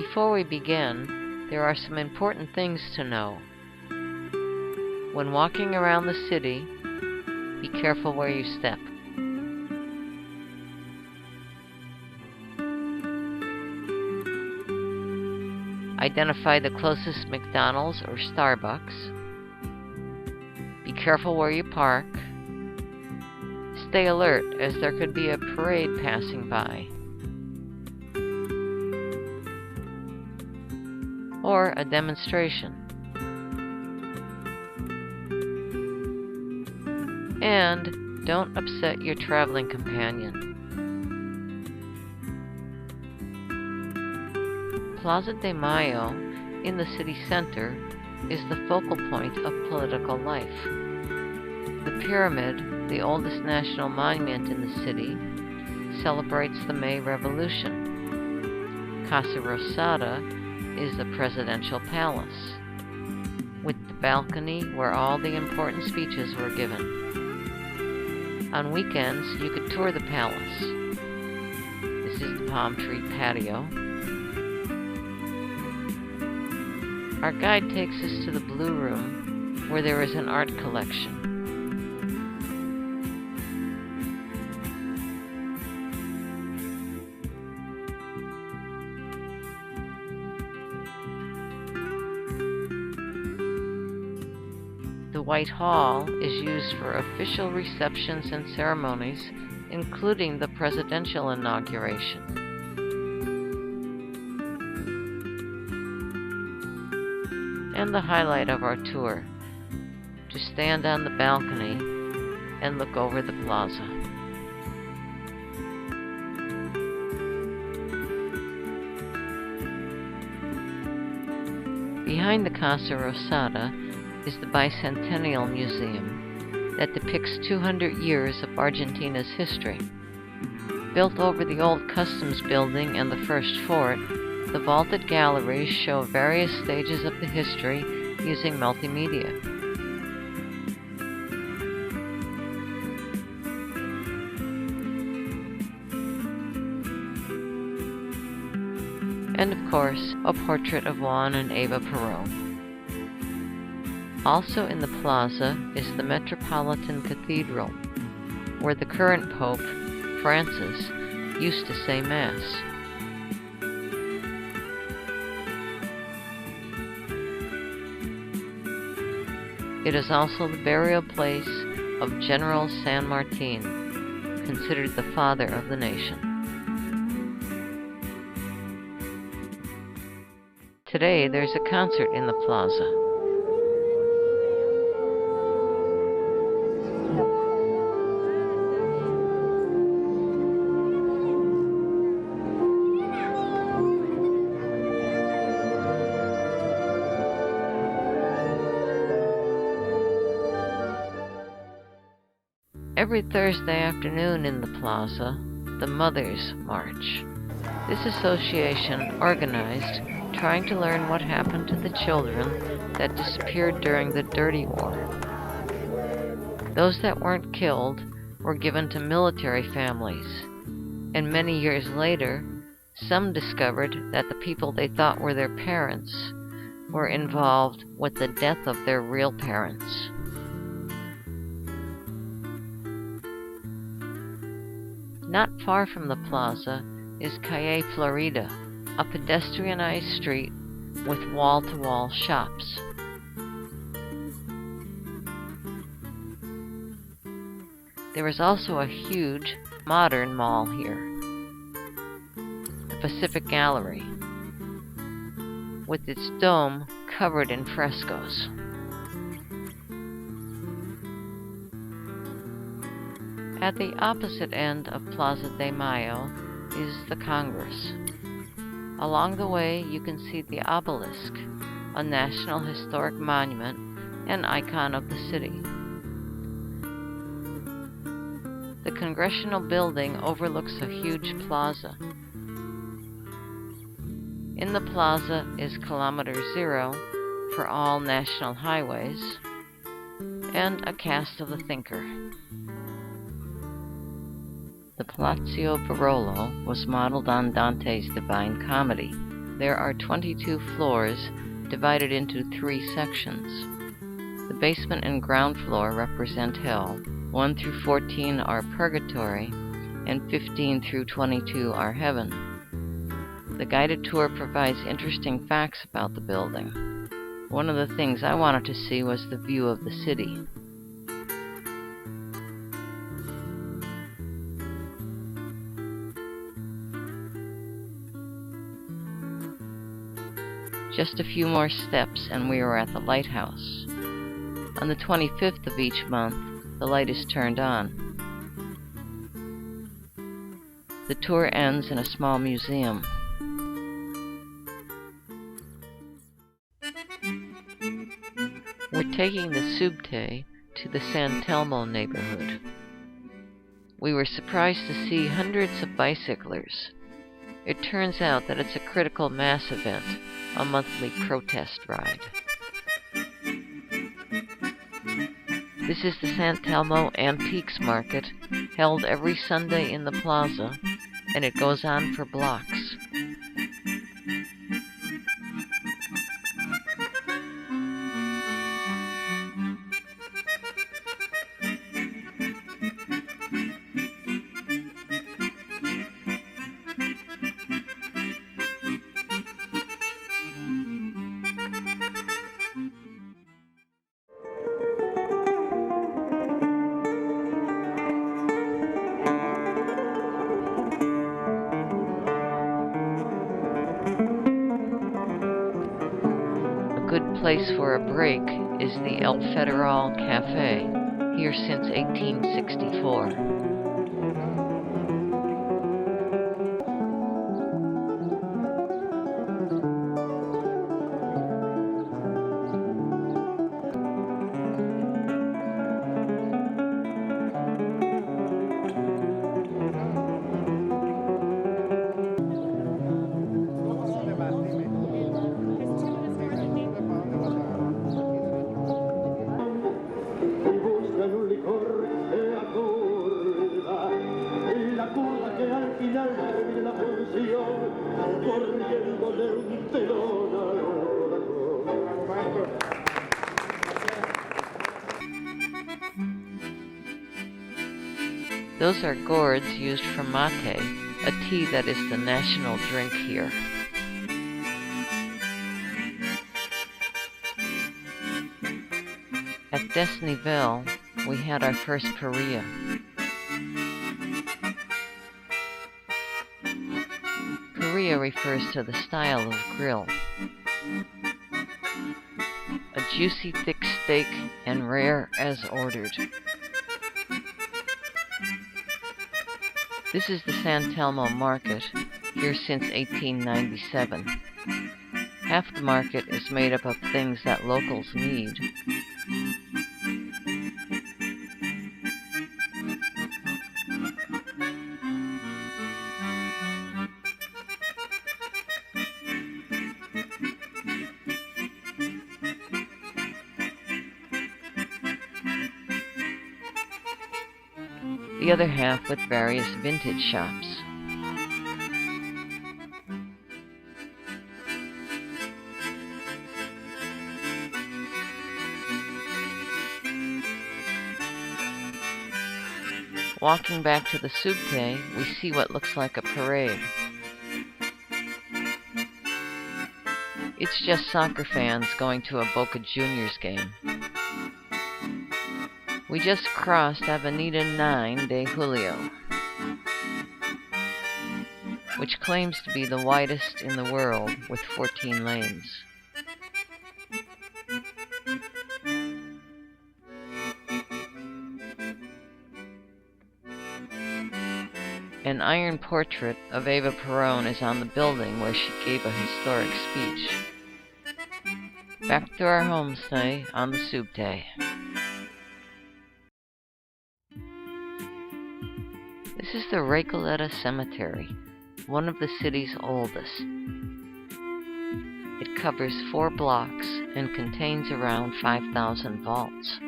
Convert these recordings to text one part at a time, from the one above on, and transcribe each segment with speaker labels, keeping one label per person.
Speaker 1: Before we begin, there are some important things to know. When walking around the city, be careful where you step. Identify the closest McDonald's or Starbucks. Be careful where you park. Stay alert, as there could be a parade passing by, or a demonstration. And don't upset your traveling companion. Plaza de Mayo, in the city center, is the focal point of political life. The pyramid, the oldest national monument in the city, celebrates the May Revolution. Casa Rosada is the presidential palace, with the balcony where all the important speeches were given. On weekends, you could tour the palace. This is the palm tree patio. Our guide takes us to the Blue Room, where there is an art collection. The White Hall is used for official receptions and ceremonies, including the presidential inauguration. And the highlight of our tour, to stand on the balcony and look over the plaza. Behind the Casa Rosada is the Bicentennial Museum that depicts 200 years of Argentina's history. Built over the old customs building and the first fort, the vaulted galleries show various stages of the history using multimedia. And of course, a portrait of Juan and Eva Perón. Also in the plaza is the Metropolitan Cathedral, where the current Pope, Francis, used to say Mass. It is also the burial place of General San Martin, considered the father of the nation. Today there's a concert in the plaza. Every Thursday afternoon in the plaza, the Mothers March. This association organized trying to learn what happened to the children that disappeared during the Dirty War. Those that weren't killed were given to military families, and many years later, some discovered that the people they thought were their parents were involved with the death of their real parents. Not far from the plaza is Calle Florida, a pedestrianized street with wall-to-wall shops. There is also a huge, modern mall here, the Pacific Gallery, with its dome covered in frescoes. At the opposite end of Plaza de Mayo is the Congress. Along the way, you can see the obelisk, a National Historic Monument and icon of the city. The Congressional Building overlooks a huge plaza. In the plaza is Kilometer Zero for all national highways, and a cast of the Thinker. The Palazzo Barolo was modeled on Dante's Divine Comedy, There are 22 floors divided into 3 sections. The basement and ground floor represent hell, 1 through 14 are purgatory, and 15 through 22 are heaven. The guided tour provides interesting facts about the building. One of the things I wanted to see was the view of the city. Just a few more steps and we are at the lighthouse. On the 25th of each month, the light is turned on. The tour ends in a small museum. We're taking the subte to the San Telmo neighborhood. We were surprised to see hundreds of bicyclers. It turns out that it's a critical mass event, a monthly protest ride. This is the San Telmo Antiques Market, held every Sunday in the plaza, and it goes on for blocks. A good place for a break is the El Federal Cafe, here since 1864. Those are gourds used for mate, a tea that is the national drink here. At Desnivel, we had our first parrilla. Parrilla refers to the style of grill. A juicy thick steak and rare as ordered. This is the San Telmo market, here since 1897. Half the market is made up of things that locals need. The other half with various vintage shops. Walking back to the subte, we see what looks like a parade. It's just soccer fans going to a Boca Juniors game. We just crossed Avenida 9 de Julio, which claims to be the widest in the world with 14 lanes. An iron portrait of Eva Perón is on the building where she gave a historic speech. Back to our homestay on the subte. This is the Recoleta Cemetery, one of the city's oldest. It covers 4 blocks and contains around 5,000 vaults.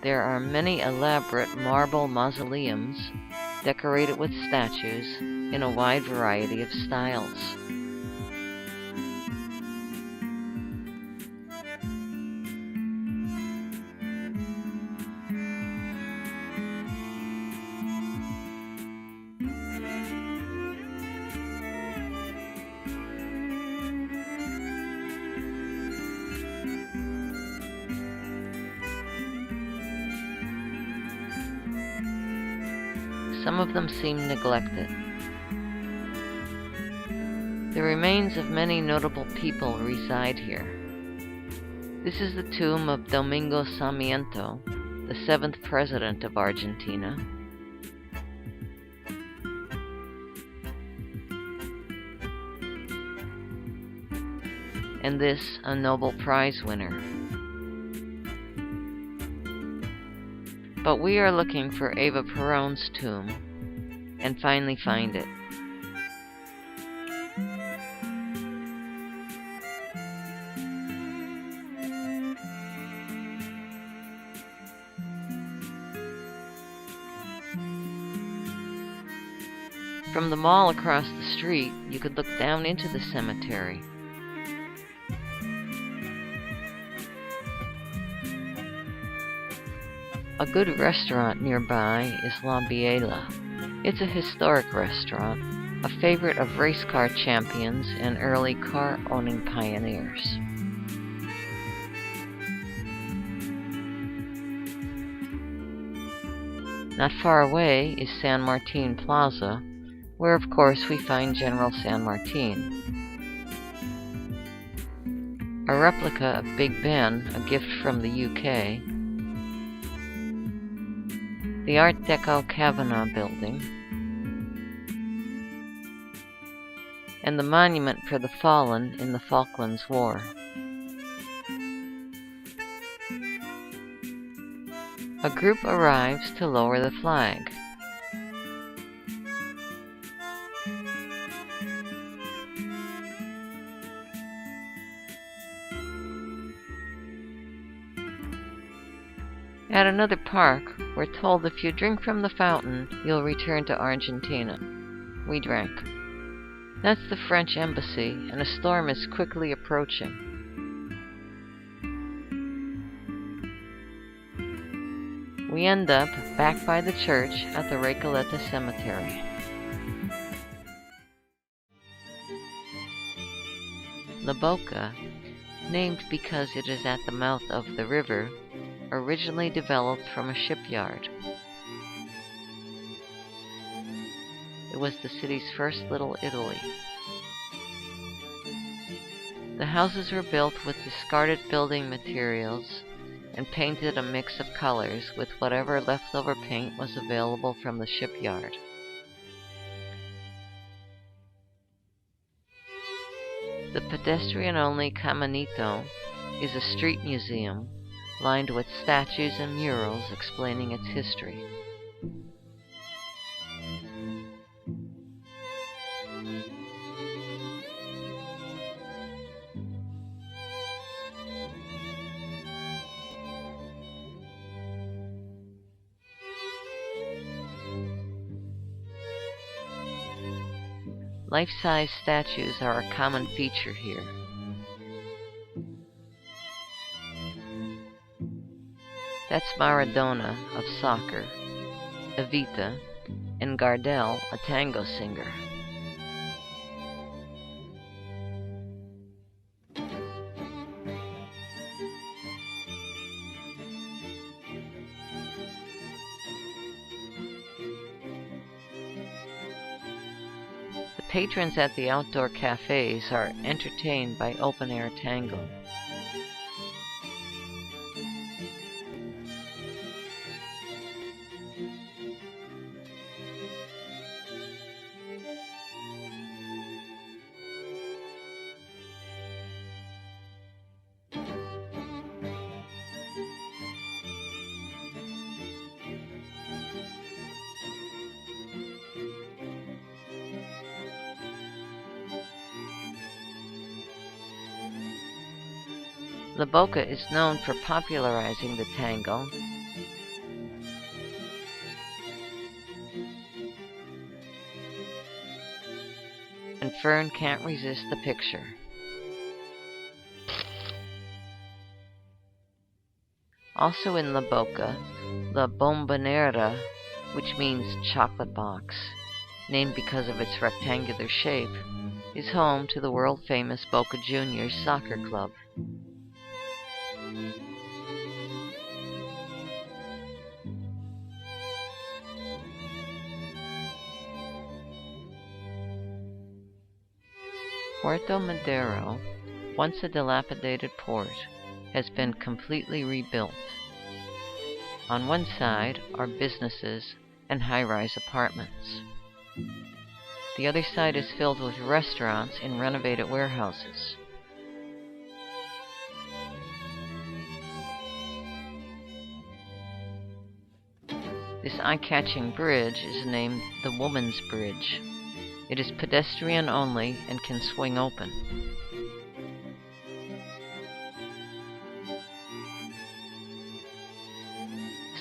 Speaker 1: There are many elaborate marble mausoleums decorated with statues in a wide variety of styles. Some of them seem neglected. The remains of many notable people reside here. This is the tomb of Domingo Sarmiento, the 7th president of Argentina. And this, a Nobel Prize winner. But we are looking for Eva Perón's tomb, and finally find it. From the mall across the street, you could look down into the cemetery. A good restaurant nearby is La Biela. It's a historic restaurant, a favorite of race car champions and early car-owning pioneers. Not far away is San Martin Plaza, where of course we find General San Martin. A replica of Big Ben, a gift from the UK. The Art Deco Kavanaugh building, and the monument for the fallen in the Falklands War. A group arrives to lower the flag. At another park, we're told if you drink from the fountain, you'll return to Argentina. We drank. That's the French embassy, and a storm is quickly approaching. We end up back by the church at the Recoleta Cemetery. La Boca, named because it is at the mouth of the river, originally developed from a shipyard. It was the city's first Little Italy. The houses were built with discarded building materials and painted a mix of colors with whatever leftover paint was available from the shipyard. The pedestrian-only Caminito is a street museum lined with statues and murals explaining its history. Life-size statues are a common feature here. That's Maradona of soccer, Evita, and Gardel, a tango singer. The patrons at the outdoor cafes are entertained by open-air tango. La Boca is known for popularizing the tango and Fern can't resist the picture. Also in La Boca, La Bombonera, which means chocolate box, named because of its rectangular shape, is home to the world-famous Boca Juniors soccer club. Puerto Madero, once a dilapidated port, has been completely rebuilt. On one side are businesses and high-rise apartments. The other side is filled with restaurants and renovated warehouses. This eye-catching bridge is named the Woman's Bridge. It is pedestrian only and can swing open.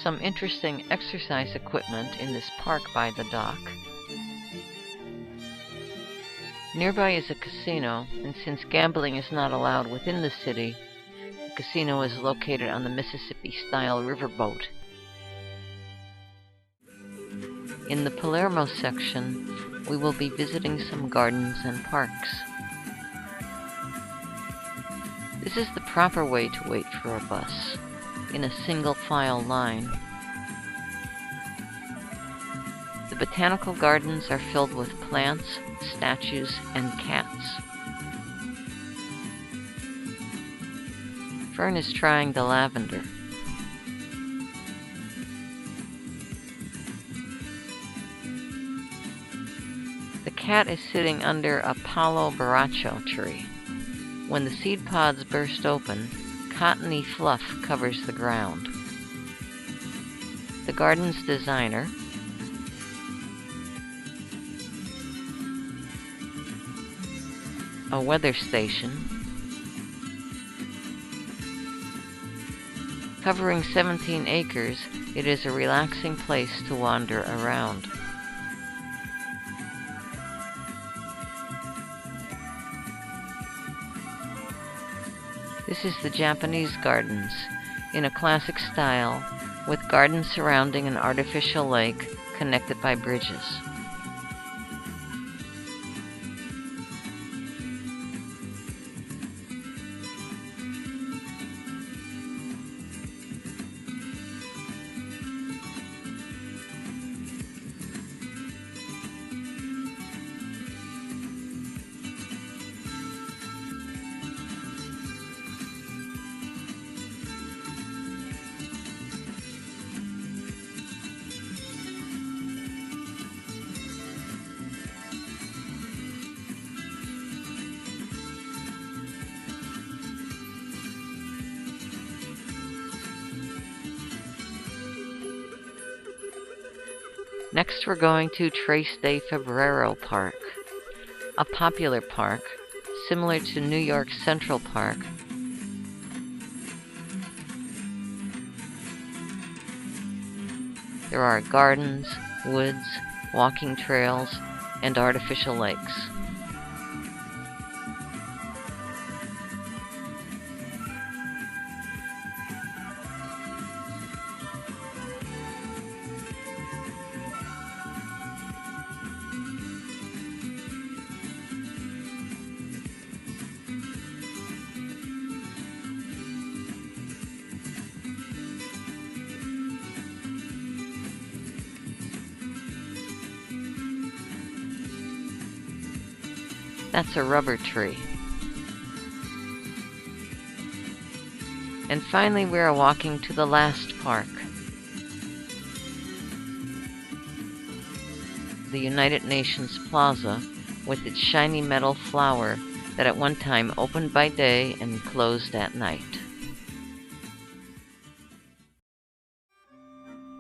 Speaker 1: Some interesting exercise equipment in this park by the dock. Nearby is a casino, and since gambling is not allowed within the city, the casino is located on the Mississippi-style riverboat. In the Palermo section, we will be visiting some gardens and parks. This is the proper way to wait for a bus, in a single file line. The botanical gardens are filled with plants, statues, and cats. Fern is trying the lavender. The cat is sitting under a palo borracho tree. When the seed pods burst open, cottony fluff covers the ground. The garden's designer, a weather station, covering 17 acres, it is a relaxing place to wander around. This is the Japanese gardens, in a classic style, with gardens surrounding an artificial lake connected by bridges. Next we're going to Tres de Febrero Park, a popular park similar to New York's Central Park. There are gardens, woods, walking trails, and artificial lakes. That's a rubber tree. And finally we are walking to the last park, the United Nations Plaza, with its shiny metal flower that at one time opened by day and closed at night.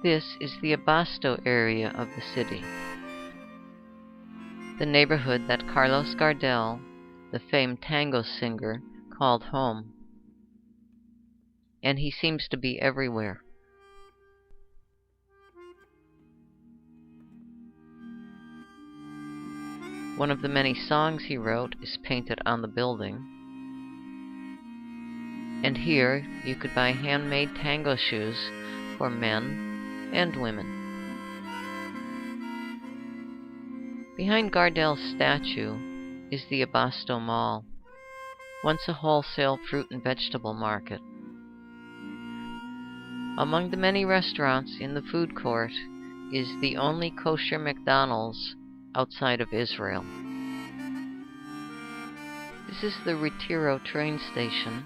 Speaker 1: This is the Abasto area of the city, the neighborhood that Carlos Gardel, the famed tango singer, called home. And he seems to be everywhere. One of the many songs he wrote is painted on the building. And here you could buy handmade tango shoes for men and women. Behind Gardel's statue is the Abasto Mall, once a wholesale fruit and vegetable market. Among the many restaurants in the food court is the only kosher McDonald's outside of Israel. This is the Retiro train station,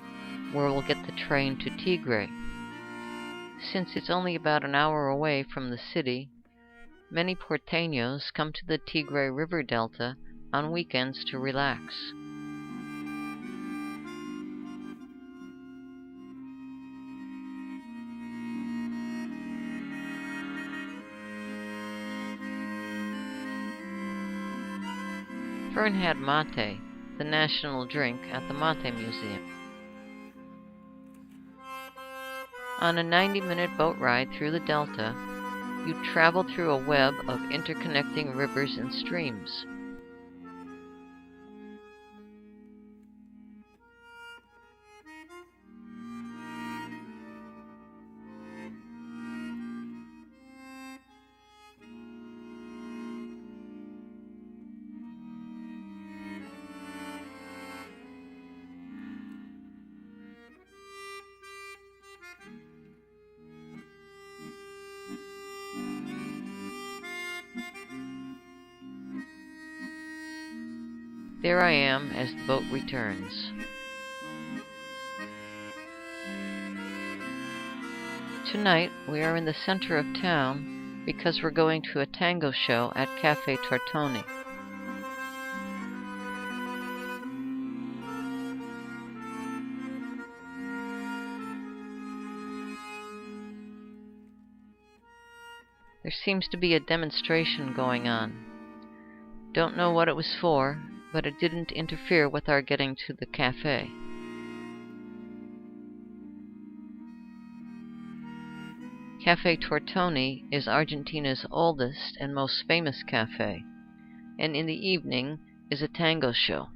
Speaker 1: where we'll get the train to Tigre. Since it's only about an hour away from the city, many porteños come to the Tigre River Delta on weekends to relax. Fern had mate, the national drink, at the Mate Museum. On a 90-minute boat ride through the delta, you travel through a web of interconnecting rivers and streams. There I am as the boat returns. Tonight we are in the center of town because we're going to a tango show at Cafe Tortoni. There seems to be a demonstration going on. Don't know what it was for, but it didn't interfere with our getting to the cafe. Cafe Tortoni is Argentina's oldest and most famous cafe, and in the evening is a tango show.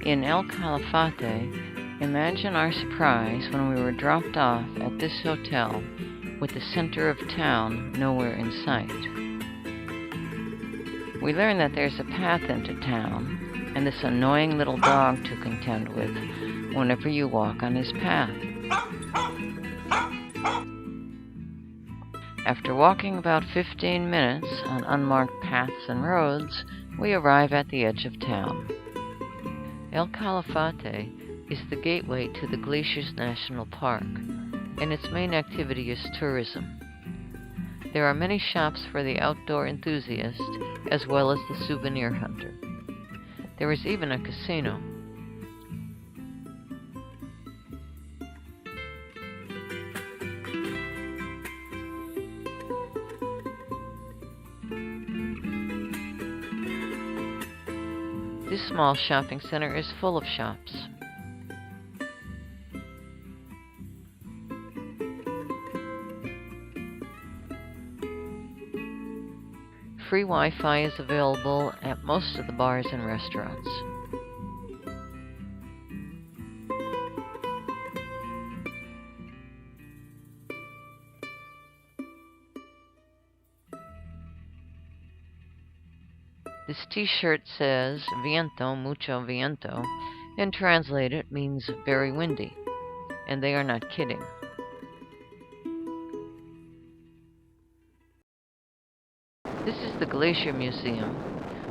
Speaker 1: In El Calafate, Imagine our surprise when we were dropped off at this hotel with the center of town nowhere in sight. We learn that there's a path into town, and this annoying little dog to contend with whenever you walk on his path. After walking about 15 minutes on unmarked paths and roads, we arrive at the edge of town. El Calafate is the gateway to the Glaciers National Park, and its main activity is tourism. There are many shops for the outdoor enthusiast as well as the souvenir hunter. There is even a casino. This small shopping center is full of shops. Free Wi-Fi is available at most of the bars and restaurants. This t-shirt says "Viento, mucho viento," and translated means very windy, and they are not kidding. This is the Glacier Museum,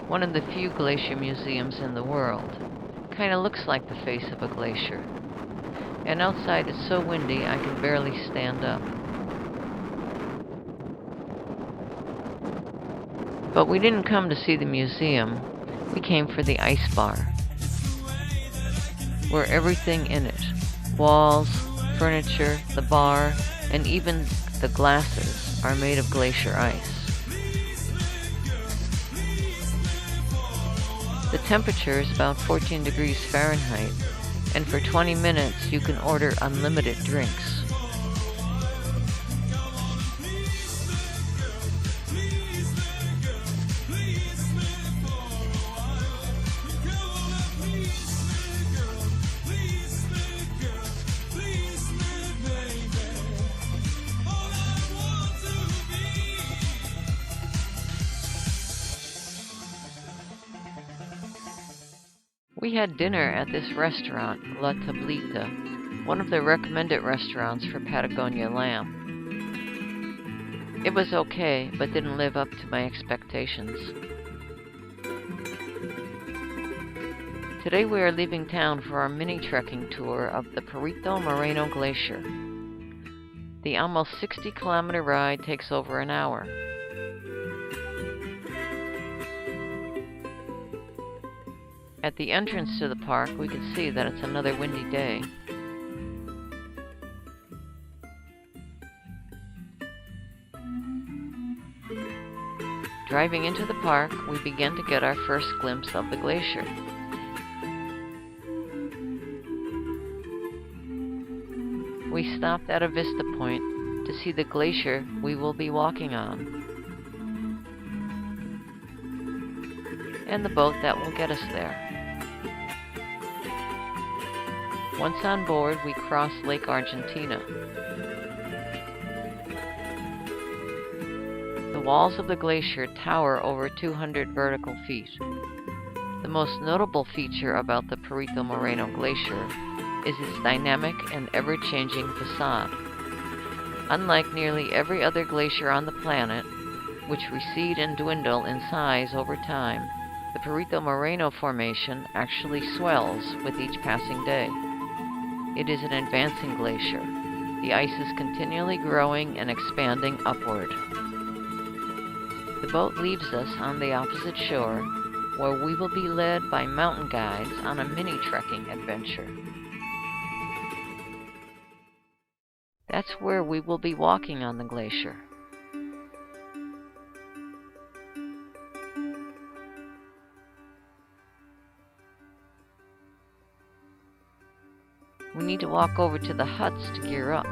Speaker 1: one of the few glacier museums in the world. Kinda looks like the face of a glacier. And outside it's so windy I can barely stand up. But we didn't come to see the museum, we came for the ice bar. Where everything in it, walls, furniture, the bar, and even the glasses are made of glacier ice. The temperature is about 14 degrees Fahrenheit, and for 20 minutes you can order unlimited drinks. We had dinner at this restaurant, La Tablita, one of the recommended restaurants for Patagonia lamb. It was okay, but didn't live up to my expectations. Today we are leaving town for our mini trekking tour of the Perito Moreno Glacier. The almost 60-kilometer ride takes over an hour. At the entrance to the park, we can see that it's another windy day. Driving into the park, we begin to get our first glimpse of the glacier. We stopped at a vista point to see the glacier we will be walking on, and the boat that will get us there. Once on board, we cross Lake Argentina. The walls of the glacier tower over 200 vertical feet. The most notable feature about the Perito Moreno Glacier is its dynamic and ever-changing facade. Unlike nearly every other glacier on the planet, which recede and dwindle in size over time, the Perito Moreno Formation actually swells with each passing day. It is an advancing glacier. The ice is continually growing and expanding upward. The boat leaves us on the opposite shore, where we will be led by mountain guides on a mini trekking adventure. That's where we will be walking on the glacier. We need to walk over to the huts to gear up.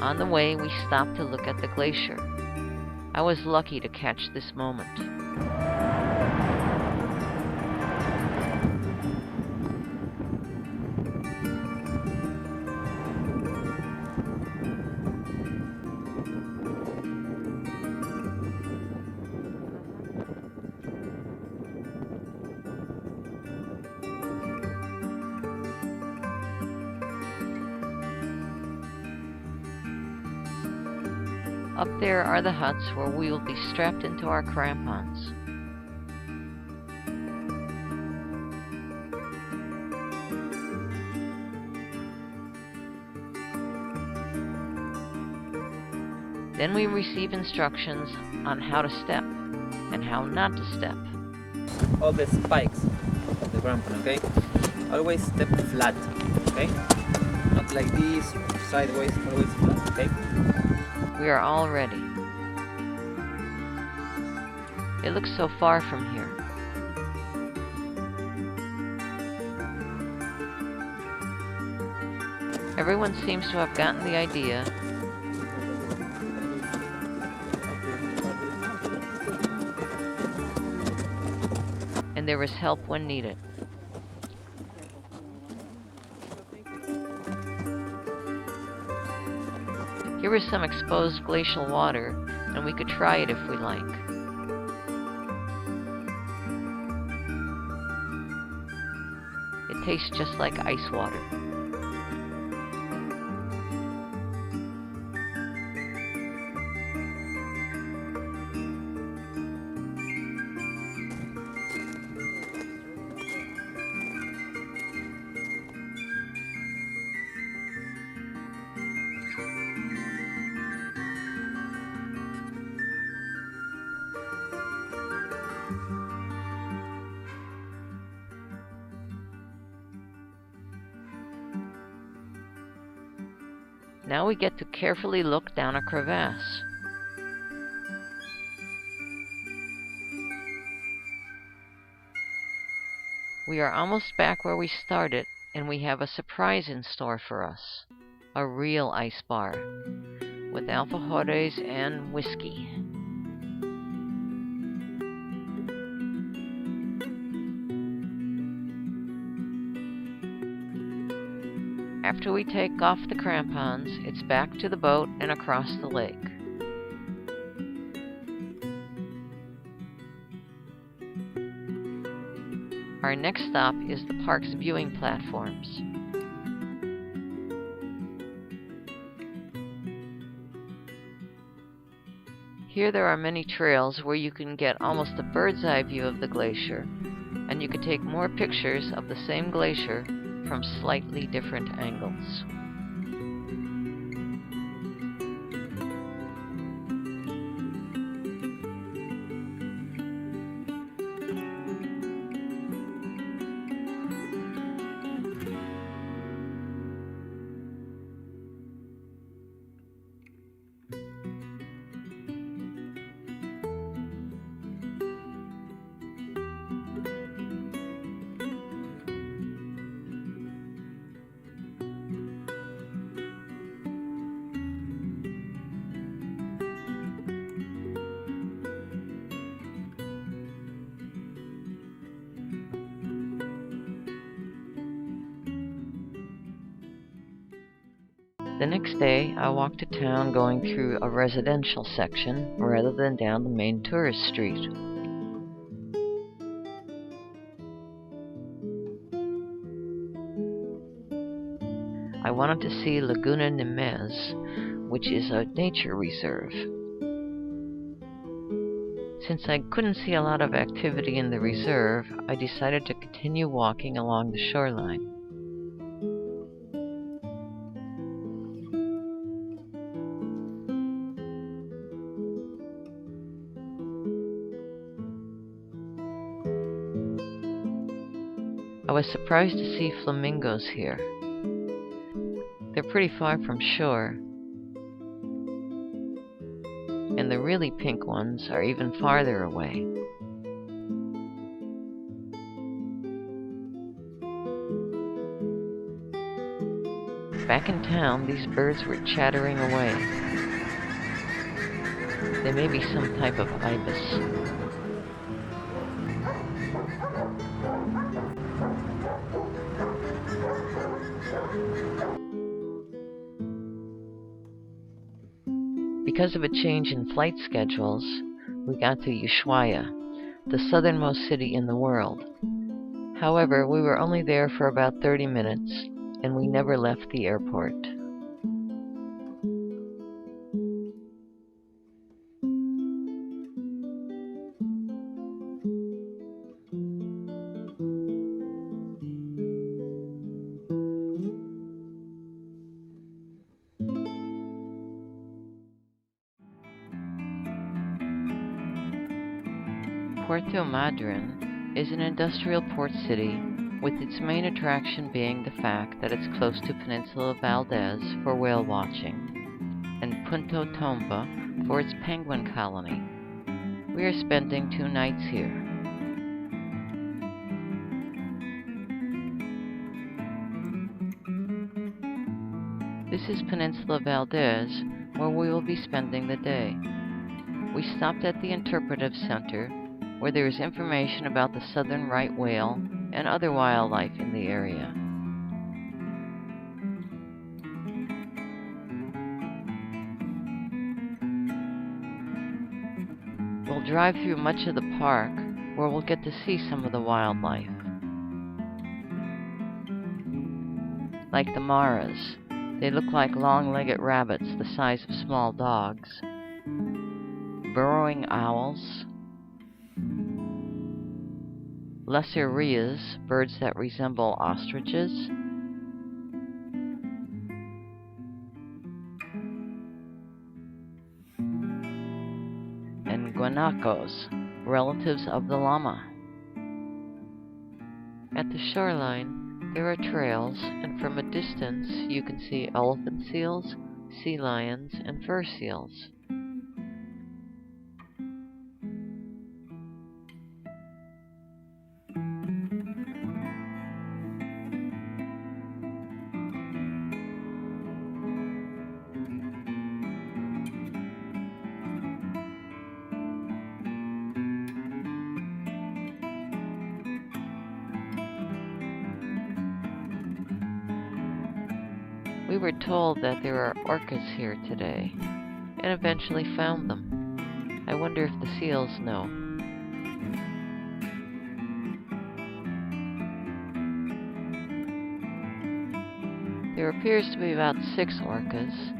Speaker 1: On the way, we stopped to look at the glacier. I was lucky to catch this moment. Up there are the huts where we will be strapped into our crampons. Then we receive instructions on how to step and how not to step.
Speaker 2: All the spikes of the crampon, okay? Always step flat, okay? Not like this, sideways, always flat, okay?
Speaker 1: We are all ready. It looks so far from here. Everyone seems to have gotten the idea. And there is help when needed. Here is some exposed glacial water, and we could try it if we like. It tastes just like ice water. Now we get to carefully look down a crevasse. We are almost back where we started, and we have a surprise in store for us. A real ice bar, with alfajores and whiskey. After we take off the crampons, it's back to the boat and across the lake. Our next stop is the park's viewing platforms. Here there are many trails where you can get almost a bird's eye view of the glacier, and you can take more pictures of the same glacier from slightly different angles. The next day, I walked to town going through a residential section rather than down the main tourist street. I wanted to see Laguna Nemez, which is a nature reserve. Since I couldn't see a lot of activity in the reserve, I decided to continue walking along the shoreline. I was surprised to see flamingos here. They're pretty far from shore, and the really pink ones are even farther away. Back in town, these birds were chattering away. They may be some type of ibis. Because of a change in flight schedules, we got to Ushuaia, the southernmost city in the world. However, we were only there for about 30 minutes, and we never left the airport. Puerto Madryn is an industrial port city with its main attraction being the fact that it's close to Peninsula Valdez for whale watching and Punta Tomba for its penguin colony. We are spending 2 nights here. This is Peninsula Valdez, where we will be spending the day. We stopped at the interpretive center, where there is information about the southern right whale and other wildlife in the area. We'll drive through much of the park, where we'll get to see some of the wildlife. Like the maras. They look like long-legged rabbits the size of small dogs. Burrowing owls. Glacier, birds that resemble ostriches. And guanacos, relatives of the llama. At the shoreline, there are trails, and from a distance you can see elephant seals, sea lions, and fur seals. We were told that there are orcas here today, and eventually found them. I wonder if the seals know. There appears to be about 6 orcas.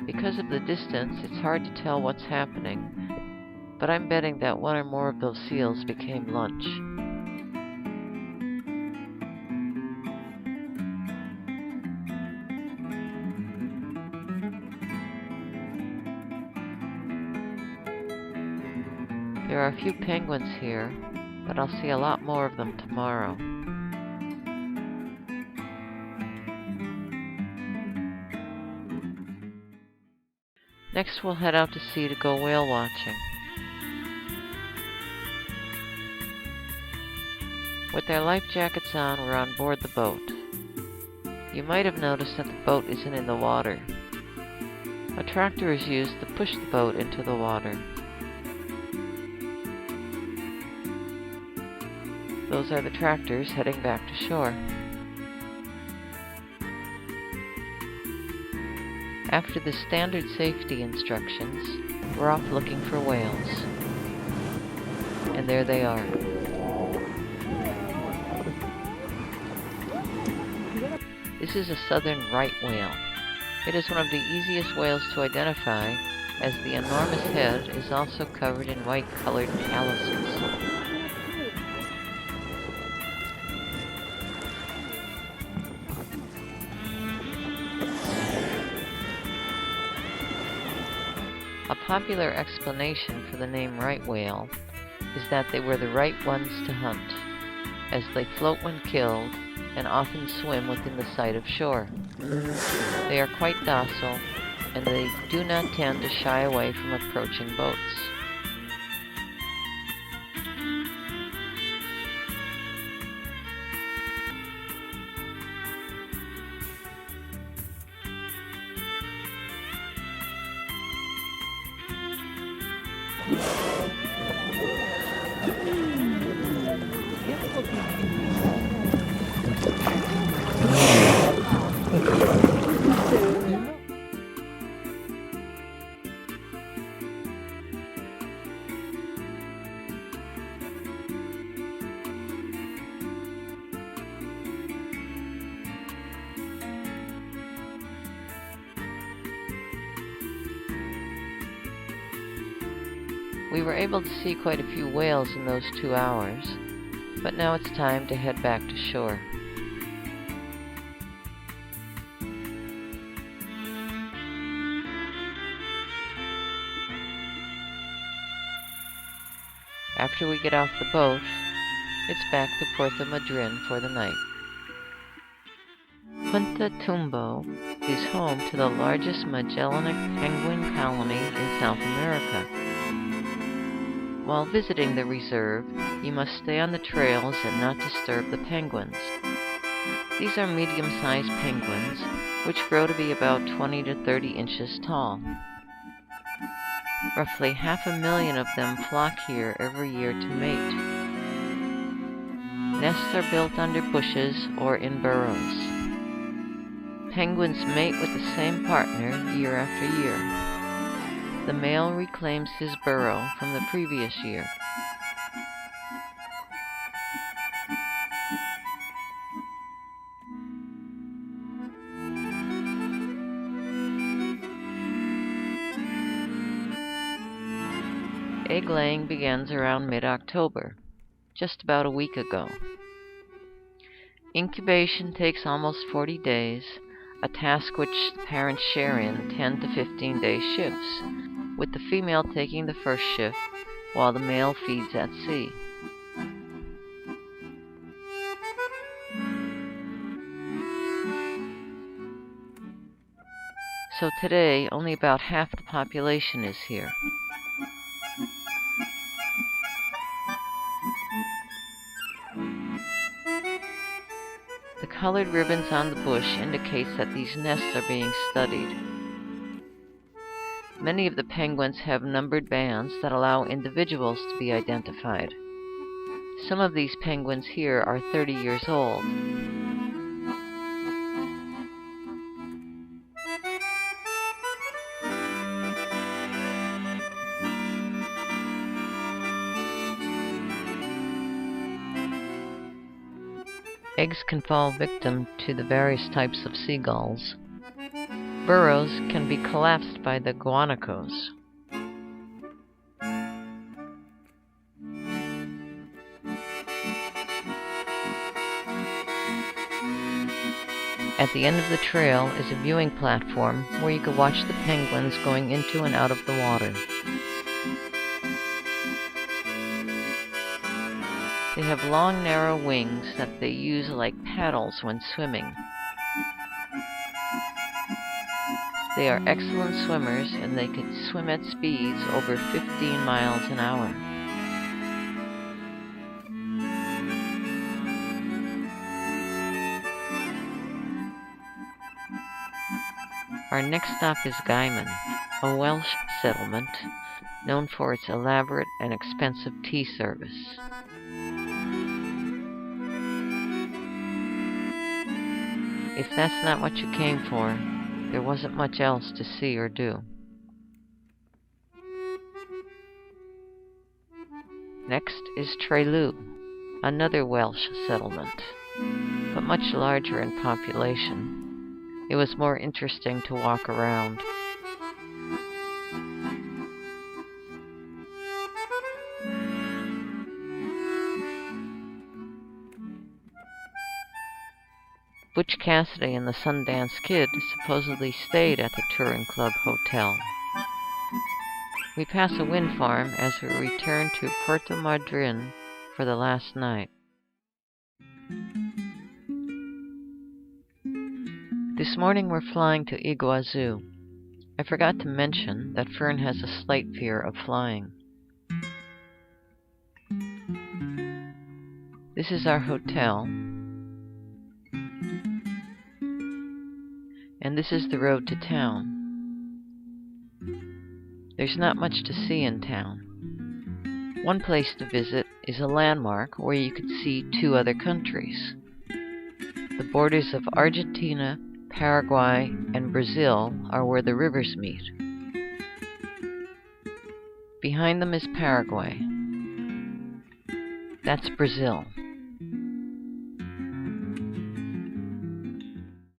Speaker 1: Because of the distance, it's hard to tell what's happening, but I'm betting that 1 or more of those seals became lunch. There are a few penguins here, but I'll see a lot more of them tomorrow. Next we'll head out to sea to go whale watching. With our life jackets on, we're on board the boat. You might have noticed that the boat isn't in the water. A tractor is used to push the boat into the water. Those are the tractors heading back to shore. After the standard safety instructions, we're off looking for whales. And there they are. This is a southern right whale. It is one of the easiest whales to identify, as the enormous head is also covered in white-colored calluses. A popular explanation for the name right whale is that they were the right ones to hunt, as they float when killed and often swim within the sight of shore. They are quite docile, and they do not tend to shy away from approaching boats. We were able to see quite a few whales in those 2 hours, but now it's time to head back to shore. After we get off the boat, it's back to Puerto Madryn for the night. Punta Tumbo is home to the largest Magellanic penguin colony in South America. While visiting the reserve, you must stay on the trails and not disturb the penguins. These are medium-sized penguins, which grow to be about 20 to 30 inches tall. Roughly 500,000 of them flock here every year to mate. Nests are built under bushes or in burrows. Penguins mate with the same partner year after year. The male reclaims his burrow from the previous year. Egg laying begins around mid-October, just about a week ago. Incubation takes almost 40 days, a task which parents share in 10 to 15-day shifts, with the female taking the first shift while the male feeds at sea. So today, only about half the population is here. The colored ribbons on the bush indicates that these nests are being studied. Many of the penguins have numbered bands that allow individuals to be identified. Some of these penguins here are 30 years old. Eggs can fall victim to the various types of seagulls. Burrows can be collapsed by the guanacos. At the end of the trail is a viewing platform where you can watch the penguins going into and out of the water. They have long, narrow wings that they use like paddles when swimming. They are excellent swimmers and they can swim at speeds over 15 miles an hour. Our next stop is Guyman, a Welsh settlement known for its elaborate and expensive tea service. If that's not what you came for, there wasn't much else to see or do. Next is Treilw, another Welsh settlement, but much larger in population. It was more interesting to walk around. Butch Cassidy and the Sundance Kid supposedly stayed at the Touring Club Hotel. We pass a wind farm as we return to Puerto Madryn for the last night. This morning we're flying to Iguazu. I forgot to mention that Fern has a slight fear of flying. This is our hotel. And this is the road to town. There's not much to see in town. One place to visit is a landmark where you could see two other countries. The borders of Argentina, Paraguay, and Brazil are where the rivers meet. Behind them is Paraguay. That's Brazil.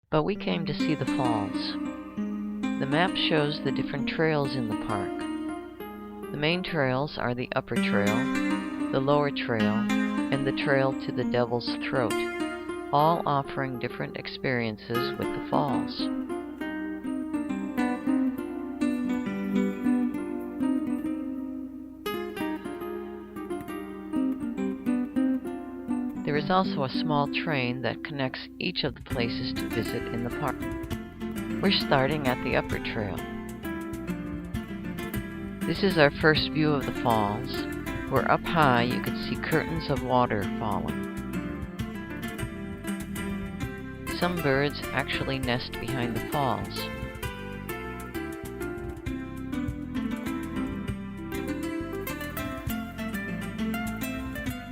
Speaker 1: But we came to see the falls. The map shows the different trails in the park. The main trails are the upper trail, the lower trail, and the trail to the Devil's Throat, all offering different experiences with the falls. There is also a small train that connects each of the places to visit in the park. We're starting at the upper trail. This is our first view of the falls, where up high you can see curtains of water falling. Some birds actually nest behind the falls.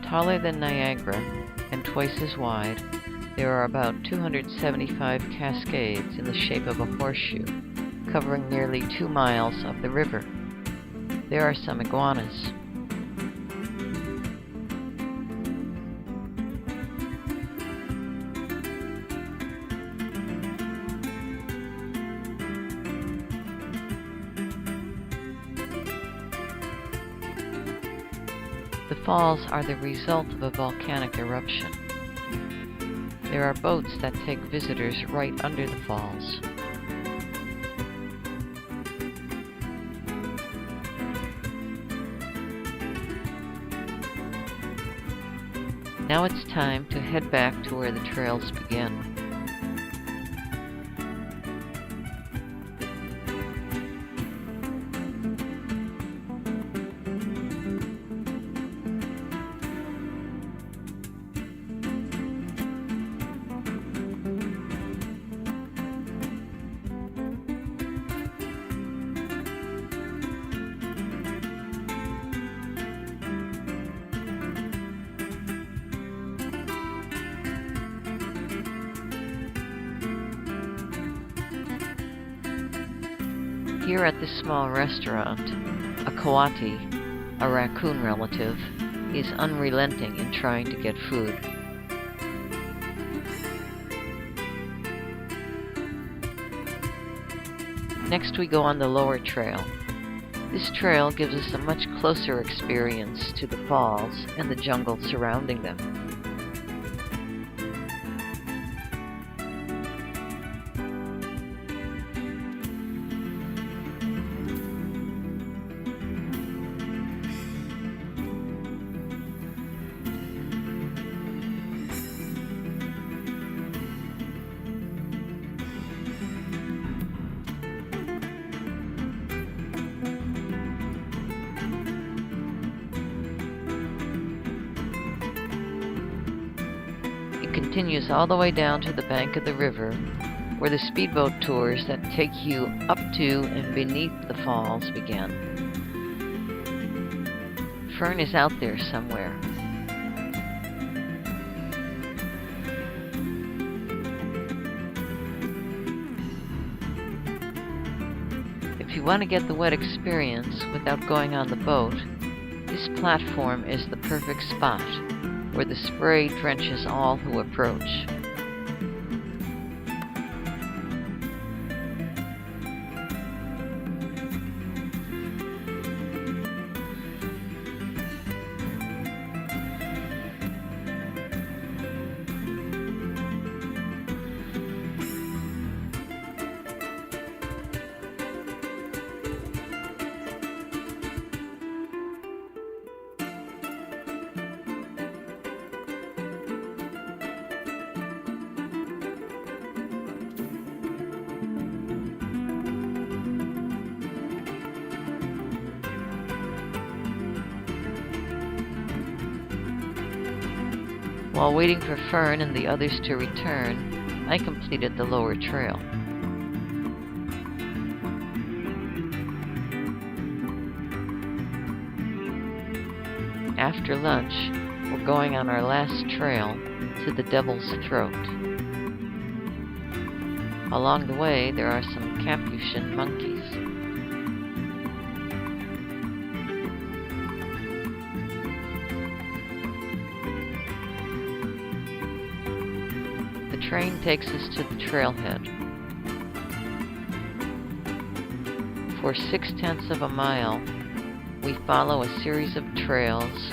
Speaker 1: Taller than Niagara and twice as wide, there are about 275 cascades in the shape of a horseshoe, covering nearly 2 miles of the river. There are some iguanas. The falls are the result of a volcanic eruption. There are boats that take visitors right under the falls. Now it's time to head back to where the trails begin. Here at this small restaurant, a coati, a raccoon relative, is unrelenting in trying to get food. Next we go on the lower trail. This trail gives us a much closer experience to the falls and the jungle surrounding them. Continues all the way down to the bank of the river, where the speedboat tours that take you up to and beneath the falls begin. Fern is out there somewhere. If you want to get the wet experience without going on the boat, this platform is the perfect spot, where the spray drenches all who approach. While waiting for Fern and the others to return, I completed the lower trail. After lunch, we're going on our last trail to the Devil's Throat. Along the way, there are some Capuchin monkeys. The train takes us to the trailhead. For 6/10 of a mile, we follow a series of trails,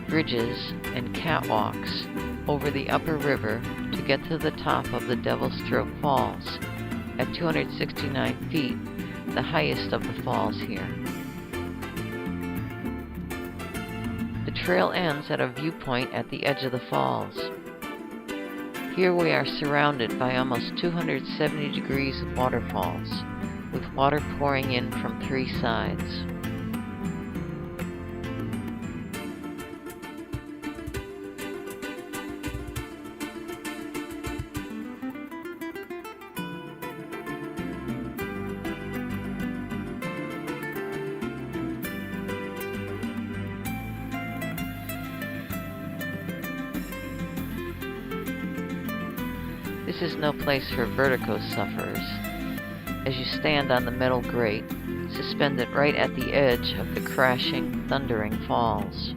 Speaker 1: bridges, and catwalks over the upper river to get to the top of the Devil's Throat Falls at 269 feet, the highest of the falls here. The trail ends at a viewpoint at the edge of the falls. Here we are surrounded by almost 270 degrees of waterfalls, with water pouring in from 3 sides. This is no place for vertigo sufferers, as you stand on the metal grate, suspended right at the edge of the crashing, thundering falls.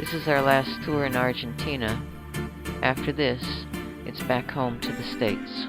Speaker 1: This is our last tour in Argentina. After this, it's back home to the States.